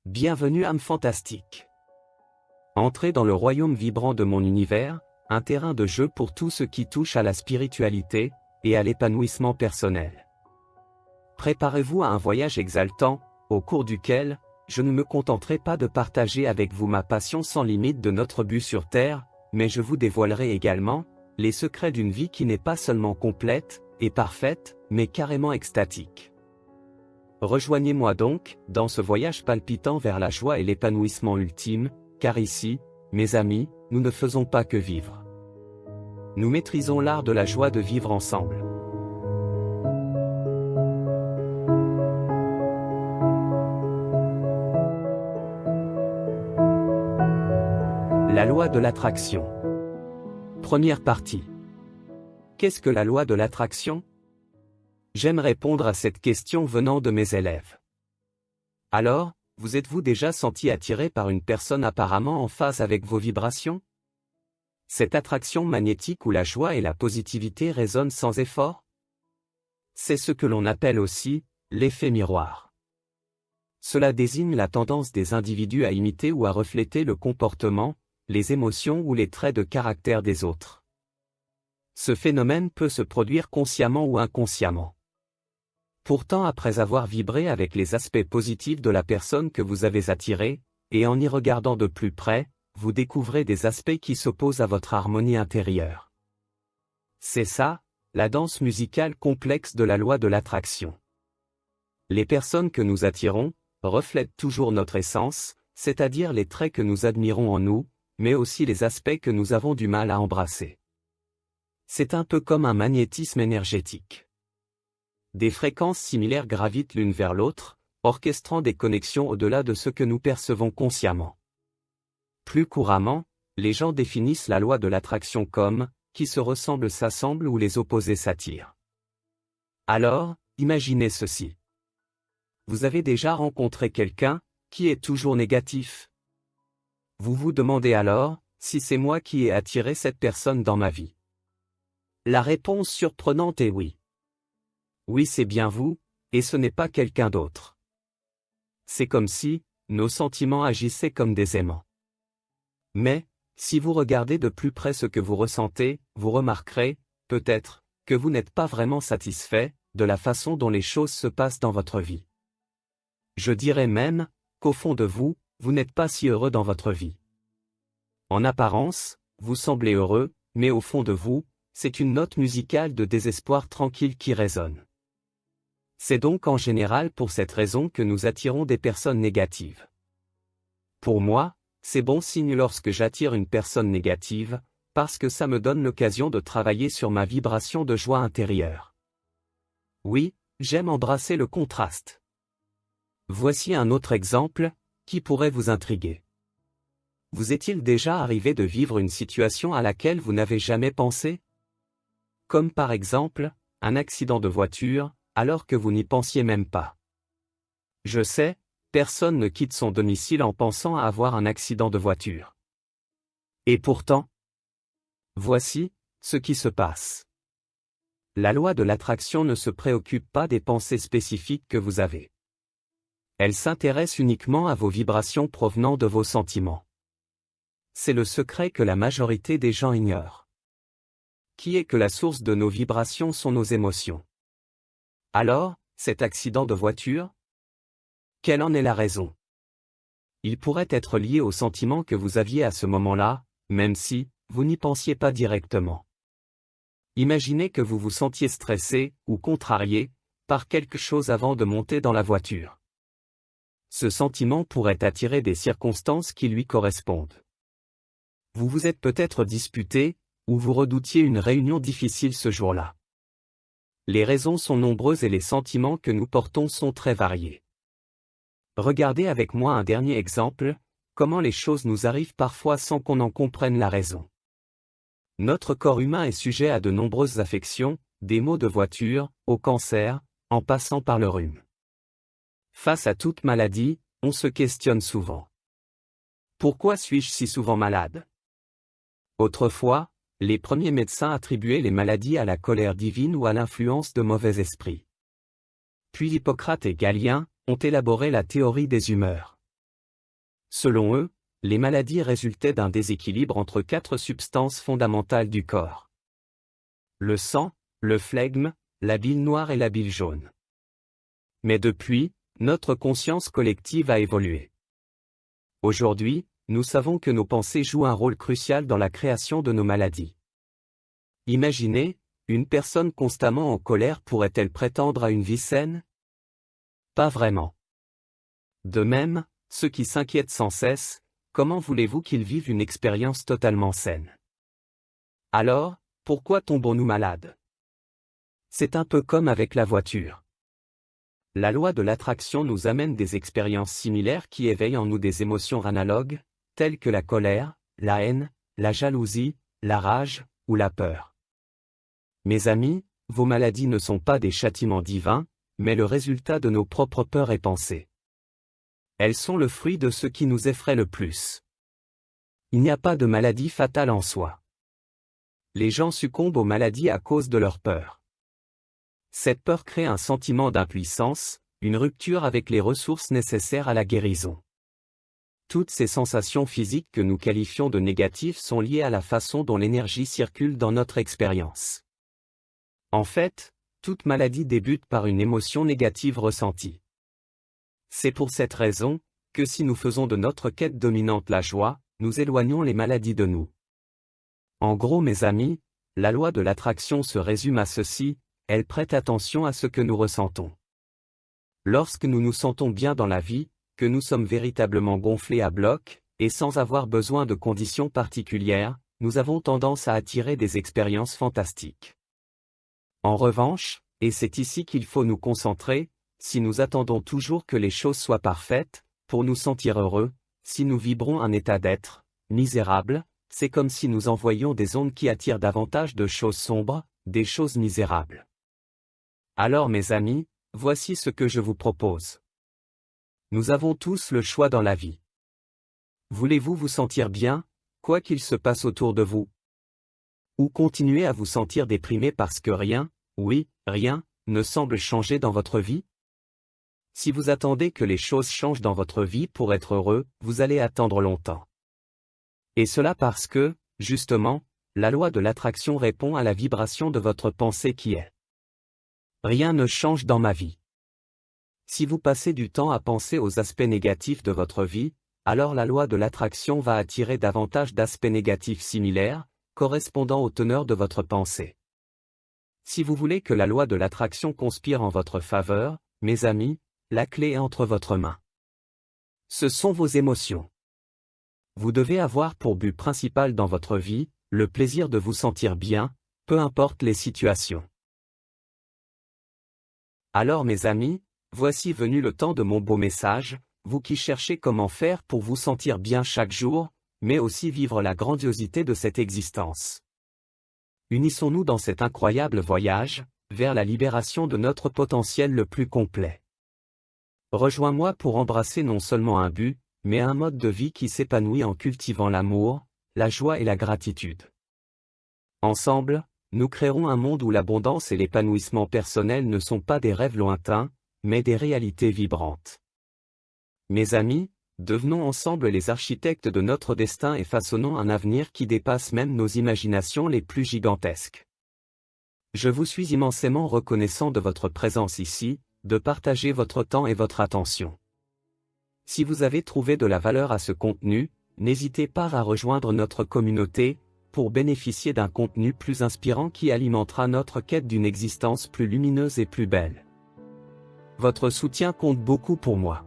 Bienvenue âme fantastique. Entrez dans le royaume vibrant de mon univers, un terrain de jeu pour tout ce qui touche à la spiritualité et à l'épanouissement personnel. Préparez-vous à un voyage exaltant, au cours duquel, je ne me contenterai pas de partager avec vous ma passion sans limite de notre but sur Terre, mais je vous dévoilerai également les secrets d'une vie qui n'est pas seulement complète et parfaite, mais carrément extatique. Rejoignez-moi donc, dans ce voyage palpitant vers la joie et l'épanouissement ultime, car ici, mes amis, nous ne faisons pas que vivre. Nous maîtrisons l'art de la joie de vivre ensemble. La loi de l'attraction. Première partie. Qu'est-ce que la loi de l'attraction ? J'aime répondre à cette question venant de mes élèves. Alors, vous êtes-vous déjà senti attiré par une personne apparemment en phase avec vos vibrations ? Cette attraction magnétique où la joie et la positivité résonnent sans effort ? C'est ce que l'on appelle aussi l'effet miroir. Cela désigne la tendance des individus à imiter ou à refléter le comportement, les émotions ou les traits de caractère des autres. Ce phénomène peut se produire consciemment ou inconsciemment. Pourtant, après avoir vibré avec les aspects positifs de la personne que vous avez attirée, et en y regardant de plus près, vous découvrez des aspects qui s'opposent à votre harmonie intérieure. C'est ça, la danse musicale complexe de la loi de l'attraction. Les personnes que nous attirons reflètent toujours notre essence, c'est-à-dire les traits que nous admirons en nous, mais aussi les aspects que nous avons du mal à embrasser. C'est un peu comme un magnétisme énergétique. Des fréquences similaires gravitent l'une vers l'autre, orchestrant des connexions au-delà de ce que nous percevons consciemment. Plus couramment, les gens définissent la loi de l'attraction comme « qui se ressemblent s'assemblent ou les opposés s'attirent ». Alors, imaginez ceci. Vous avez déjà rencontré quelqu'un qui est toujours négatif. Vous vous demandez alors si c'est moi qui ai attiré cette personne dans ma vie. La réponse surprenante est oui. Oui, c'est bien vous, et ce n'est pas quelqu'un d'autre. C'est comme si nos sentiments agissaient comme des aimants. Mais, si vous regardez de plus près ce que vous ressentez, vous remarquerez, peut-être, que vous n'êtes pas vraiment satisfait de la façon dont les choses se passent dans votre vie. Je dirais même qu'au fond de vous, vous n'êtes pas si heureux dans votre vie. En apparence, vous semblez heureux, mais au fond de vous, c'est une note musicale de désespoir tranquille qui résonne. C'est donc en général pour cette raison que nous attirons des personnes négatives. Pour moi, c'est bon signe lorsque j'attire une personne négative, parce que ça me donne l'occasion de travailler sur ma vibration de joie intérieure. Oui, j'aime embrasser le contraste. Voici un autre exemple, qui pourrait vous intriguer. Vous est-il déjà arrivé de vivre une situation à laquelle vous n'avez jamais pensé ? Comme par exemple, un accident de voiture, alors que vous n'y pensiez même pas. Je sais, personne ne quitte son domicile en pensant à avoir un accident de voiture. Et pourtant, voici ce qui se passe. La loi de l'attraction ne se préoccupe pas des pensées spécifiques que vous avez. Elle s'intéresse uniquement à vos vibrations provenant de vos sentiments. C'est le secret que la majorité des gens ignorent. Qui est que la source de nos vibrations sont nos émotions. Alors, cet accident de voiture ? Quelle en est la raison ? Il pourrait être lié au sentiment que vous aviez à ce moment-là, même si vous n'y pensiez pas directement. Imaginez que vous vous sentiez stressé ou contrarié par quelque chose avant de monter dans la voiture. Ce sentiment pourrait attirer des circonstances qui lui correspondent. Vous vous êtes peut-être disputé, ou vous redoutiez une réunion difficile ce jour-là. Les raisons sont nombreuses et les sentiments que nous portons sont très variés. Regardez avec moi un dernier exemple, comment les choses nous arrivent parfois sans qu'on en comprenne la raison. Notre corps humain est sujet à de nombreuses affections, des maux de voiture, au cancer, en passant par le rhume. Face à toute maladie, on se questionne souvent. Pourquoi suis-je si souvent malade ? Autrefois, les premiers médecins attribuaient les maladies à la colère divine ou à l'influence de mauvais esprits. Puis Hippocrate et Galien ont élaboré la théorie des humeurs. Selon eux, les maladies résultaient d'un déséquilibre entre 4 substances fondamentales du corps. Le sang, le flegme, la bile noire et la bile jaune. Mais depuis, notre conscience collective a évolué. Aujourd'hui, nous savons que nos pensées jouent un rôle crucial dans la création de nos maladies. Imaginez, une personne constamment en colère pourrait-elle prétendre à une vie saine? Pas vraiment. De même, ceux qui s'inquiètent sans cesse, comment voulez-vous qu'ils vivent une expérience totalement saine? Alors, pourquoi tombons-nous malades? C'est un peu comme avec la voiture. La loi de l'attraction nous amène des expériences similaires qui éveillent en nous des émotions analogues, telles que la colère, la haine, la jalousie, la rage, ou la peur. Mes amis, vos maladies ne sont pas des châtiments divins, mais le résultat de nos propres peurs et pensées. Elles sont le fruit de ce qui nous effraie le plus. Il n'y a pas de maladie fatale en soi. Les gens succombent aux maladies à cause de leur peur. Cette peur crée un sentiment d'impuissance, une rupture avec les ressources nécessaires à la guérison. Toutes ces sensations physiques que nous qualifions de négatives sont liées à la façon dont l'énergie circule dans notre expérience. En fait, toute maladie débute par une émotion négative ressentie. C'est pour cette raison que si nous faisons de notre quête dominante la joie, nous éloignons les maladies de nous. En gros, mes amis, la loi de l'attraction se résume à ceci: elle prête attention à ce que nous ressentons. Lorsque nous nous sentons bien dans la vie, que nous sommes véritablement gonflés à bloc, et sans avoir besoin de conditions particulières, nous avons tendance à attirer des expériences fantastiques. En revanche, et c'est ici qu'il faut nous concentrer, si nous attendons toujours que les choses soient parfaites, pour nous sentir heureux, si nous vibrons un état d'être misérable, c'est comme si nous envoyions des ondes qui attirent davantage de choses sombres, des choses misérables. Alors mes amis, voici ce que je vous propose. Nous avons tous le choix dans la vie. Voulez-vous vous sentir bien, quoi qu'il se passe autour de vous? Ou continuer à vous sentir déprimé parce que rien, oui, rien, ne semble changer dans votre vie? Si vous attendez que les choses changent dans votre vie pour être heureux, vous allez attendre longtemps. Et cela parce que, justement, la loi de l'attraction répond à la vibration de votre pensée qui est: rien ne change dans ma vie. Si vous passez du temps à penser aux aspects négatifs de votre vie, alors la loi de l'attraction va attirer davantage d'aspects négatifs similaires, correspondant aux teneurs de votre pensée. Si vous voulez que la loi de l'attraction conspire en votre faveur, mes amis, la clé est entre votre main. Ce sont vos émotions. Vous devez avoir pour but principal dans votre vie, le plaisir de vous sentir bien, peu importe les situations. Alors mes amis, voici venu le temps de mon beau message, vous qui cherchez comment faire pour vous sentir bien chaque jour, mais aussi vivre la grandiosité de cette existence. Unissons-nous dans cet incroyable voyage, vers la libération de notre potentiel le plus complet. Rejoins-moi pour embrasser non seulement un but, mais un mode de vie qui s'épanouit en cultivant l'amour, la joie et la gratitude. Ensemble, nous créerons un monde où l'abondance et l'épanouissement personnel ne sont pas des rêves lointains, mais des réalités vibrantes. Mes amis, devenons ensemble les architectes de notre destin et façonnons un avenir qui dépasse même nos imaginations les plus gigantesques. Je vous suis immensément reconnaissant de votre présence ici, de partager votre temps et votre attention. Si vous avez trouvé de la valeur à ce contenu, n'hésitez pas à rejoindre notre communauté, pour bénéficier d'un contenu plus inspirant qui alimentera notre quête d'une existence plus lumineuse et plus belle. Votre soutien compte beaucoup pour moi.